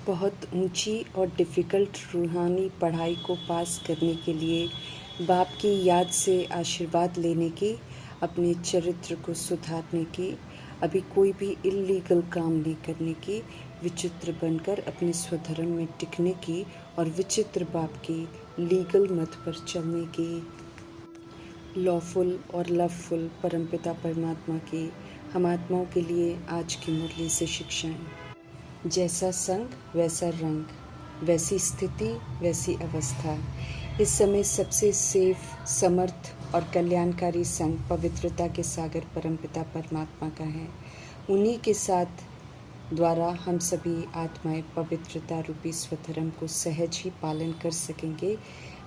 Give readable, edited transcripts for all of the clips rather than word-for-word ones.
बहुत ऊंची और डिफ़िकल्ट रूहानी पढ़ाई को पास करने के लिए, बाप की याद से आशीर्वाद लेने की, अपने चरित्र को सुधारने की, अभी कोई भी इल्लीगल काम नहीं करने की, विचित्र बनकर अपने स्वधर्म में टिकने की और विचित्र बाप की लीगल मत पर चलने की, लॉफुल और लवफुल परमपिता परमात्मा की हम आत्माओं के लिए आज की मुरली से शिक्षाएं। जैसा संग वैसा रंग, वैसी स्थिति वैसी अवस्था। इस समय सबसे सेफ, समर्थ और कल्याणकारी संग पवित्रता के सागर परमपिता परमात्मा का है। उन्हीं के साथ द्वारा हम सभी आत्माएं पवित्रता रूपी स्वधर्म को सहज ही पालन कर सकेंगे,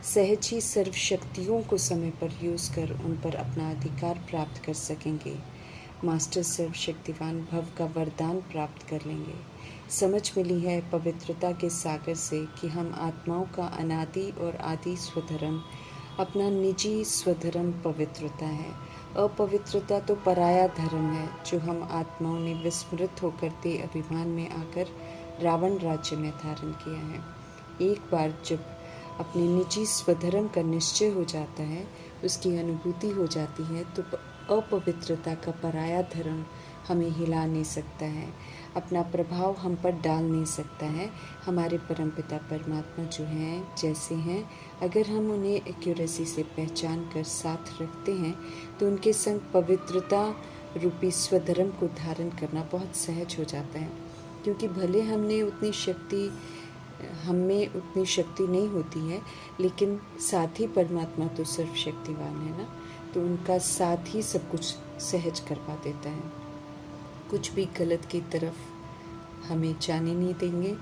सहज ही सर्व शक्तियों को समय पर यूज कर उन पर अपना अधिकार प्राप्त कर सकेंगे। मास्टर सर्वशक्तिवान भव का वरदान प्राप्त कर लेंगे। समझ मिली है पवित्रता के सागर से कि हम आत्माओं का अनादि और आदि स्वधर्म, अपना निजी स्वधर्म पवित्रता है। अपवित्रता तो पराया धर्म है जो हम आत्माओं ने विस्मृत होकर दे अभिमान में आकर रावण राज्य में धारण किया है। एक बार जब अपने निजी स्वधर्म का निश्चय हो जाता है, उसकी अनुभूति हो जाती है, तो अपवित्रता का पराया धर्म हमें हिला नहीं सकता है, अपना प्रभाव हम पर डाल नहीं सकता है। हमारे परमपिता परमात्मा जो हैं, जैसे हैं, अगर हम उन्हें एक्यूरेसी से पहचान कर साथ रखते हैं तो उनके संग पवित्रता रूपी स्वधर्म को धारण करना बहुत सहज हो जाता है। क्योंकि भले हम में उतनी शक्ति नहीं होती है, लेकिन साथ ही परमात्मा तो सर्वशक्तिवान है ना, तो उनका साथ ही सब कुछ सहज करवा देता है। कुछ भी गलत की तरफ हमें जाने नहीं देंगे।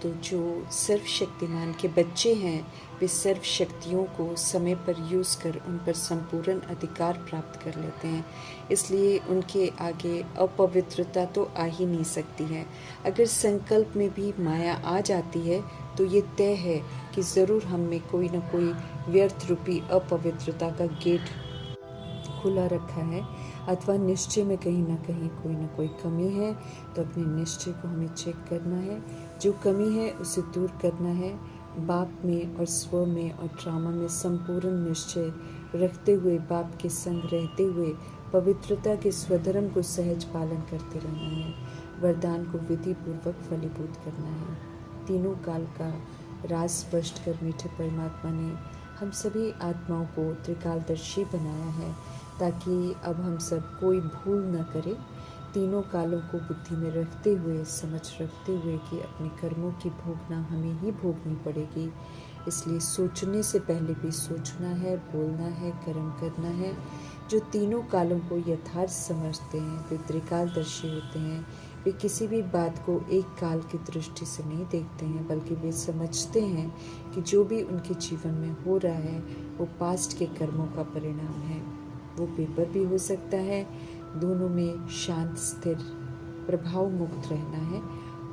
तो जो सर्वशक्तिमान के बच्चे हैं, वे सर्व शक्तियों को समय पर यूज़ कर उन पर संपूर्ण अधिकार प्राप्त कर लेते हैं। इसलिए उनके आगे अपवित्रता तो आ ही नहीं सकती है। अगर संकल्प में भी माया आ जाती है तो ये तय है कि ज़रूर हम में कोई न कोई व्यर्थ रूपी अपवित्रता का गेट खुला रखा है, अथवा निश्चय में कहीं ना कहीं कोई ना कोई कमी है। तो अपने निश्चय को हमें चेक करना है, जो कमी है उसे दूर करना है। बाप में और स्व में और ड्रामा में संपूर्ण निश्चय रखते हुए, बाप के संग रहते हुए पवित्रता के स्वधर्म को सहज पालन करते रहना है। वरदान को विधि पूर्वक फलीभूत करना है। तीनों काल का राज स्पष्ट कर मीठे परमात्मा ने हम सभी आत्माओं को त्रिकालदर्शी बनाया है, ताकि अब हम सब कोई भूल न करें। तीनों कालों को बुद्धि में रखते हुए, समझ रखते हुए कि अपने कर्मों की भोगना हमें ही भोगनी पड़ेगी। इसलिए सोचने से पहले भी सोचना है, बोलना है, कर्म करना है। जो तीनों कालों को यथार्थ समझते हैं, वे त्रिकालदर्शी होते हैं। वे किसी भी बात को एक काल की दृष्टि से नहीं देखते हैं, बल्कि वे समझते हैं कि जो भी उनके जीवन में हो रहा है वो पास्ट के कर्मों का परिणाम है। वो पेपर भी हो सकता है। दोनों में शांत, स्थिर, प्रभाव मुक्त रहना है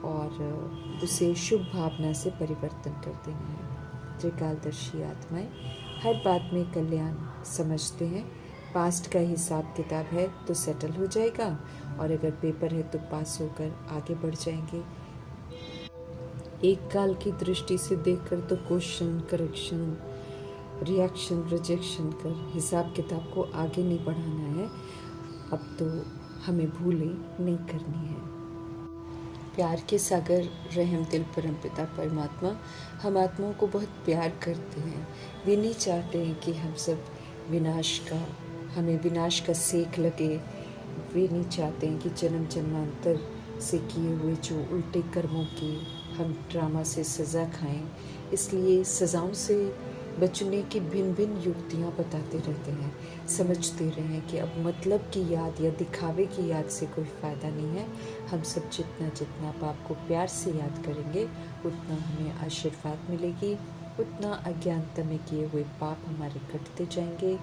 और उसे शुभ भावना से परिवर्तन कर देना है। त्रिकालदर्शी आत्माएं हर बात में कल्याण समझते हैं। पास्ट का हिसाब किताब है तो सेटल हो जाएगा, और अगर पेपर है तो पास होकर आगे बढ़ जाएंगे। एक काल की दृष्टि से देखकर तो क्वेश्चन, करेक्शन, रिएक्शन, रिजेक्शन कर हिसाब किताब को आगे नहीं बढ़ाना है। अब तो हमें भूलें नहीं करनी है। प्यार के सागर रहम दिल परमपिता परमात्मा हम आत्माओं को बहुत प्यार करते हैं। वे नहीं चाहते हैं कि हम सब हमें विनाश का सेक लगे। वे नहीं चाहते हैं कि जन्म जन्मांतर से किए हुए जो उल्टे कर्मों की हम ड्रामा से सज़ा खाएं। इसलिए सज़ाओं से बचने की भिन्न भिन्न युक्तियाँ बताते रहते हैं। समझते रहें कि अब मतलब की याद या दिखावे की याद से कोई फ़ायदा नहीं है। हम सब जितना जितना बाप को प्यार से याद करेंगे, उतना हमें आशीर्वाद मिलेगी, उतना अज्ञानता में किए हुए पाप हमारे कटते जाएंगे।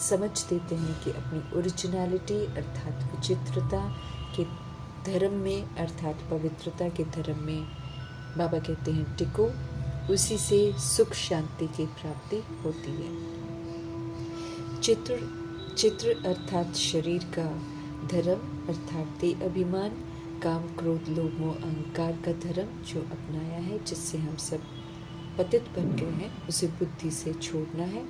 समझ देते हैं कि अपनी ओरिजिनलिटी अर्थात विचित्रता के धर्म में, अर्थात पवित्रता के धर्म में बाबा कहते हैं टिको, उसी से सुख शांति की प्राप्ति होती है। चित्र अर्थात शरीर का, धर्म अर्थात देह अभिमान काम क्रोध लोभ मोह अहंकार का धर्म जो अपनाया है, जिससे हम सब पतित बन गए हैं, उसे बुद्धि से छोड़ना है।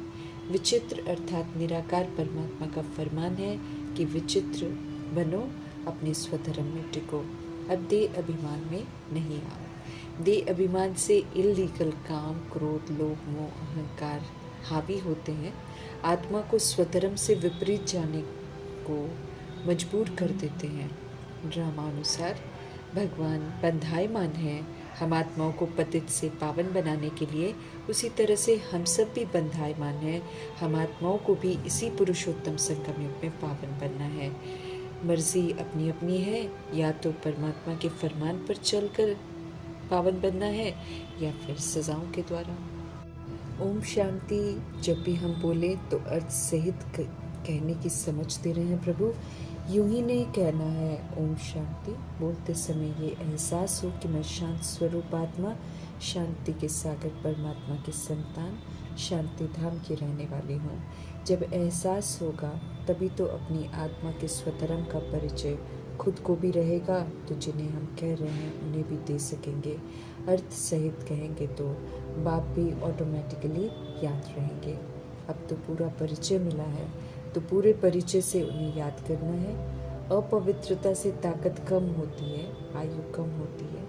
विचित्र अर्थात निराकार परमात्मा का फरमान है कि विचित्र बनो, अपने स्वधर्म में टिको, अब देह अभिमान में नहीं आओ। देह अभिमान से इल्लीगल काम क्रोध लोभ मोह अहंकार हावी होते हैं, आत्मा को स्वधर्म से विपरीत जाने को मजबूर कर देते हैं। ड्रामानुसार भगवान बंधायमान है हम आत्माओं को पतित से पावन बनाने के लिए, उसी तरह से हम सब भी बंधायमान हैं, हम आत्माओं को भी इसी पुरुषोत्तम संगम युग में पावन बनना है। मर्जी अपनी अपनी है, या तो परमात्मा के फरमान पर चलकर पावन बनना है या फिर सजाओं के द्वारा। ओम शांति। जब भी हम बोले तो अर्थ सहित कहने की समझ दे रहे हैं प्रभु, यूं ही नहीं कहना है ओम शांति। बोलते समय ये एहसास हो कि मैं शांत स्वरूप आत्मा, शांति के सागर परमात्मा की संतान, शांति धाम की रहने वाली हूँ। जब एहसास होगा तभी तो अपनी आत्मा के स्वधर्म का परिचय खुद को भी रहेगा, तो जिन्हें हम कह रहे हैं उन्हें भी दे सकेंगे। अर्थ सहित कहेंगे तो बाप भी ऑटोमेटिकली याद रहेंगे। अब तो पूरा परिचय मिला है, तो पूरे परिचय से उन्हें याद करना है। अपवित्रता से ताकत कम होती है, आयु कम होती है,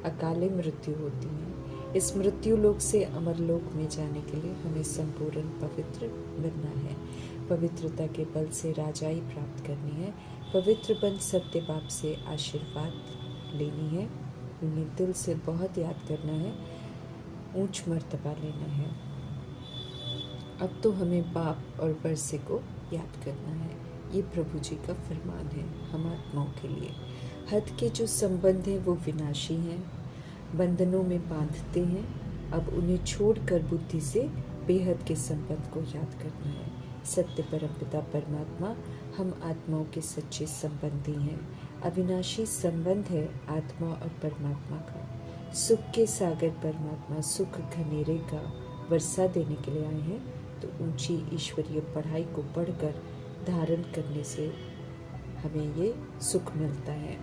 अकाले मृत्यु होती है। इस मृत्यु लोक से अमर लोक में जाने के लिए हमें संपूर्ण पवित्र बनना है। पवित्रता के बल से राजाई प्राप्त करनी है। पवित्र बन सत्य बाप से आशीर्वाद लेनी है। उन्हें दिल से बहुत याद करना है, ऊंच मर्तबा लेना है। अब तो हमें बाप और वर्षे को याद करना है। ये प्रभु जी का फरमान है हम आत्माओं के लिए। हद के जो संबंध हैं वो विनाशी हैं, बंधनों में बांधते हैं। अब उन्हें छोड़कर बुद्धि से बेहद के संबंध को याद करना है। सत्य परमपिता परमात्मा हम आत्माओं के सच्चे संबंधी हैं। अविनाशी संबंध है आत्मा और परमात्मा का। सुख के सागर परमात्मा सुख घनेरे का वर्षा देने के लिए आए हैं, तो ऊंची ईश्वरीय पढ़ाई को पढ़कर धारण करने से हमें ये सुख मिलता है।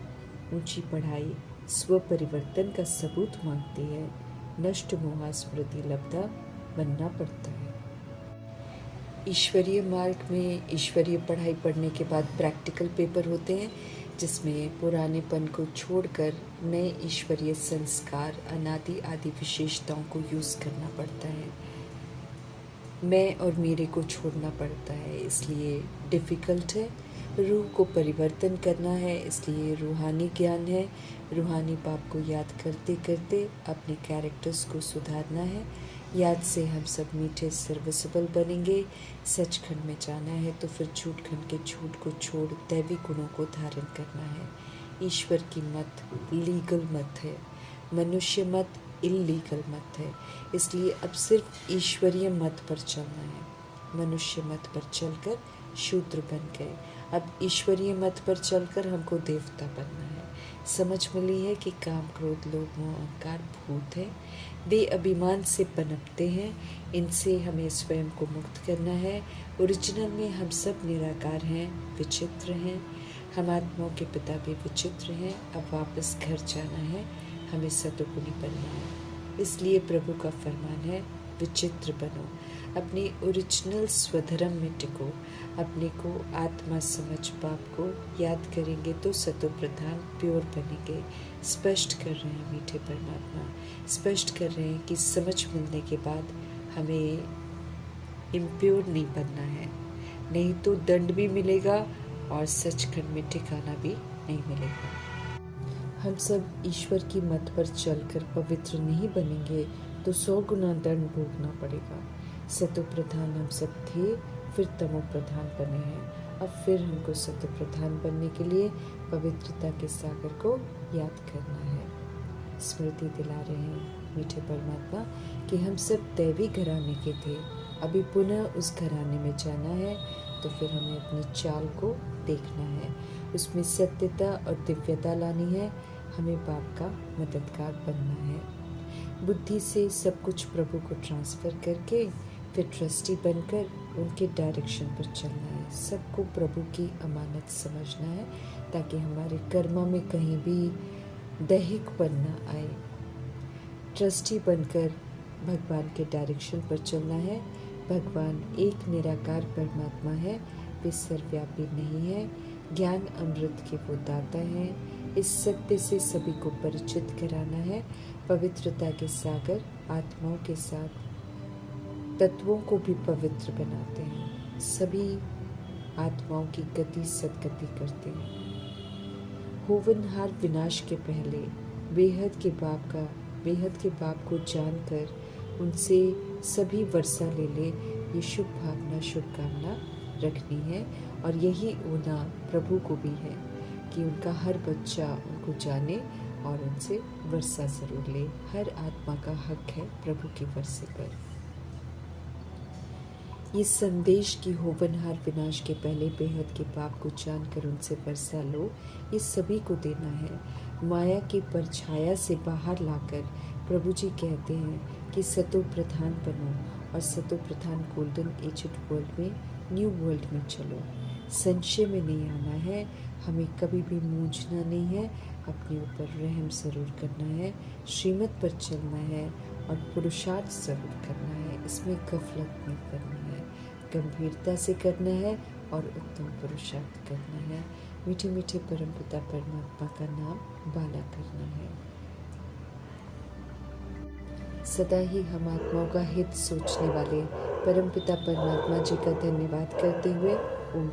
ऊंची पढ़ाई स्व परिवर्तन का सबूत मांगती है। नष्ट मोहा स्मृति लब्धा बनना पड़ता है। ईश्वरीय मार्ग में ईश्वरीय पढ़ाई पढ़ने के बाद प्रैक्टिकल पेपर होते हैं, जिसमें पुरानेपन को छोड़कर नए ईश्वरीय संस्कार अनादि आदि विशेषताओं को यूज़ करना पड़ता है। मैं और मेरे को छोड़ना पड़ता है, इसलिए डिफ़िकल्ट है। रूह को परिवर्तन करना है, इसलिए रूहानी ज्ञान है। रूहानी बाप को याद करते करते अपने कैरेक्टर्स को सुधारना है। याद से हम सब मीठे सर्विसेबल बनेंगे। सचखंड में जाना है तो फिर झूठ खंड के झूठ को छोड़ दैवी गुणों को धारण करना है। ईश्वर की मत लीगल मत है, मनुष्य मत इल्लीगल मत है, इसलिए अब सिर्फ ईश्वरीय मत पर चलना है। मनुष्य मत पर चलकर शूद्र बन गए, अब ईश्वरीय मत पर चलकर हमको देवता बनना है। समझ मिली है कि काम क्रोध लोभ मोह अहंकार भूत है, वे अभिमान से पनपते हैं, इनसे हमें स्वयं को मुक्त करना है। ओरिजिनल में हम सब निराकार हैं, विचित्र हैं। हम आत्माओं के पिता भी विचित्र हैं। अब वापस घर जाना है, हमें सतोगुणी बनना है। इसलिए प्रभु का फरमान है विचित्र बनो, अपने ओरिजिनल स्वधर्म में टिको। अपने को आत्मा समझ बाप को याद करेंगे तो सतो प्रधान प्योर बनेंगे। स्पष्ट कर रहे हैं मीठे परमात्मा, स्पष्ट कर रहे हैं कि समझ मिलने के बाद हमें इम्प्योर नहीं बनना है, नहीं तो दंड भी मिलेगा और सचखंड में ठिकाना भी नहीं मिलेगा। हम सब ईश्वर की मत पर चलकर पवित्र नहीं बनेंगे तो 100 गुना दंड भोगना पड़ेगा। सतो प्रधान हम सब थे, फिर तमो प्रधान बने हैं। अब फिर हमको सतो प्रधान बनने के लिए पवित्रता के सागर को याद करना है। स्मृति दिला रहे हैं मीठे परमात्मा कि हम सब दैवी घराने के थे, अभी पुनः उस घराने में जाना है, तो फिर हमें अपनी चाल को देखना है, उसमें सत्यता और दिव्यता लानी है। हमें बाप का मददगार बनना है। बुद्धि से सब कुछ प्रभु को ट्रांसफ़र करके फिर ट्रस्टी बनकर उनके डायरेक्शन पर चलना है, सबको प्रभु की अमानत समझना है, ताकि हमारे कर्मों में कहीं भी दैहिकपन न आए। ट्रस्टी बनकर भगवान के डायरेक्शन पर चलना है। भगवान एक निराकार परमात्मा है, वे सर्वव्यापी नहीं है, ज्ञान अमृत के वो दाता है। इस सत्य से सभी को परिचित कराना है। पवित्रता के सागर आत्माओं के साथ तत्वों को भी पवित्र बनाते हैं। सभी आत्माओं की गति सदगति करते हैं। होवनहार विनाश के पहले बेहद के बाप को जानकर उनसे सभी वर्षा ले ले, ये शुभ भावना शुभकामना रखनी है। और यही होना प्रभु को भी है कि उनका हर बच्चा उनको जाने और उनसे वर्षा जरूर ले। हर आत्मा का हक है प्रभु के वर्षे पर। ये संदेश की होवनहार विनाश के पहले बेहद के पाप को जानकर उनसे वर्षा लो, ये सभी को देना है। माया की परछाया से बाहर लाकर प्रभु जी कहते हैं कि सतो प्रधान बनो और सतो प्रधान गोल्डन एजड वर्ल्ड में, न्यू वर्ल्ड में चलो। संशय में नहीं आना है, हमें कभी भी मूंझना नहीं है, अपने ऊपर रहम जरूर करना है, श्रीमत पर चलना है और पुरुषार्थ जरूर करना है। इसमें गफलत नहीं करनी है, गंभीरता से करना है और उत्तम पुरुषार्थ करना है। मीठे मीठे परमपिता परमात्मा का नाम बाला करना है। सदा ही हम आत्माओं का हित सोचने वाले परमपिता परमात्मा जी का धन्यवाद करते हुए ओम